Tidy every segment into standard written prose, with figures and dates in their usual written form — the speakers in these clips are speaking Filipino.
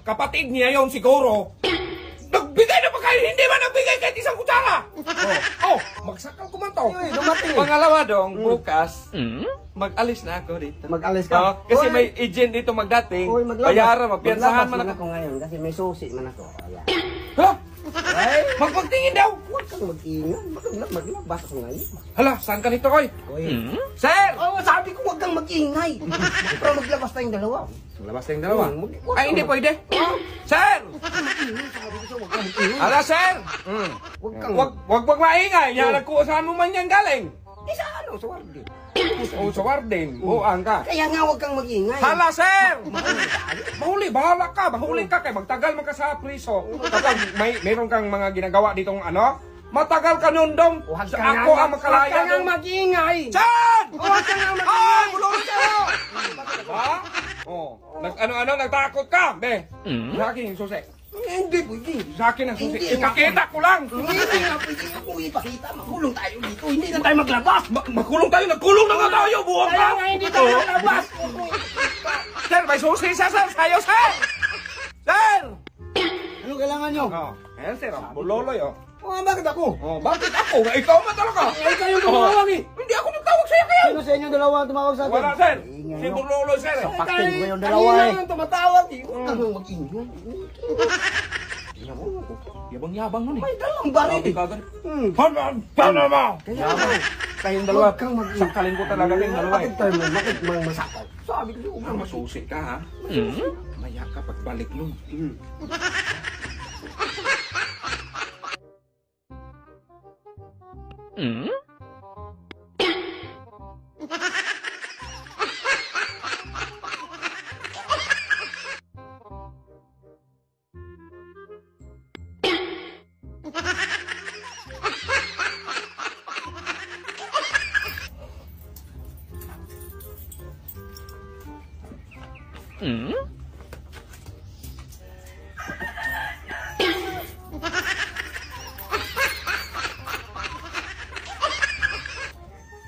kapatid niya yon siguro. Nagbigay na pagkain, hindi man nagbigay kahit isang kutsara. Magsakal ko man to. Pangalawa dong, bukas, mag-alis na ako dito. Mag-alis ka? Kasi may agent dito magdating. Bayaran, magpiyansahan man ako. ngayon kasi may susi man ako. Ha? Magpagtingin daw. Huwag kang mag-ingat. Maglabas ako ngayon. Hala, saan ka nito, Koy? Sir! Sabi ko huwag kang mag-ingay. Pero maglabas tayong dalawa. Labas tayong dalawa. Ay, Hindi pwede. Sir! Hala, sir! Huwag kang... Wag maingay. Saan mo man yan galing? Sa ano? Sa wardi. Sa warden. Buang ka. Kaya nga huwag kang mag-ingay. Hala, sir! Mahuli, bahala ka. Mahuli ka kay magtagal man ka sa priso. Kapag meron kang mga ginagawa ditong ano, matagal ka nun dong. Ako ang makalaya. Huwag ka nga mag-ingay. Sir! Huwag ka nga mag-ingay. Ay, bulong sa'yo! Ha? Ano-ano, nagtakot ka? Be, sa akin yung susi. Hindi pwede. Sa akin ang susi. Hindi. Ipakita ko lang. Hindi nga pwede ako ipakita. Makulong tayo dito. Hindi na tayo maglabas. Makulong tayo. Nagkulong na nga tayo. Buwang ka. Kaya nga hindi tayo maglabas. Sir, may susi siya, sir. Sa'yo, sir. Sir! Ano kailangan nyo? Ayan, sir. Buloloy, Bakit ako? Bakit ako? Ikaw man talaga. Ikaw yung tumawag eh. Hindi ako nagtawag sa'yo kayo. Sino sa inyo dalawa ang tumawag sa akin? Wala, sir. Si Buloloy, sir. Pakting ko yung dalawa eh. Kanina yung tumatawag eh. Huwag kang mag-ingay. Yabang-yabang nun eh. May dalang baril eh. Paano mo? Kayong dalawa kang mag-ingay. Sakalin ko talaga kayong dalawa eh. Bakit tayo bakit mang masakal? Sabi ko yung Ang masusi ka, ha? Maya ka pagbalik nun.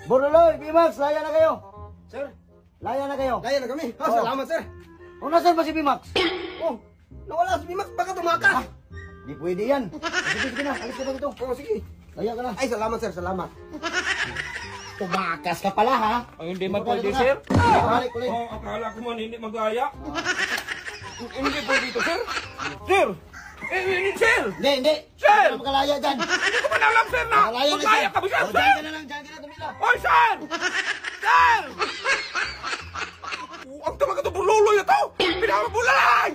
Boroloy, Bimax, laya na kayo. Sir, Laya na kayo. kaya na kami. Salamat, sir. O, nasaan ba si Bimax? Nawala si Bimax, baka tumakas. Di pwede yan. Sige na, alis ka na dito. Sige. Laya ka na. Ay, salamat, sir. Salamat. Tumakas ka pala ha. Ay, hindi man pwede, sir. Balik ulit. Akala ko man hindi magaya. Hindi pwede ito, sir. Sir! Sir! Hindi. Sir! Huwag ka makalaya dyan. Hindi ko man alam, sir, na Makalaya na magaya ka ba, sir? Dyan ka na lang, dyan ka na tumila. Oy, sir! Sir! Ang tamaga ito, bululoy na ito! Pinamabula lang!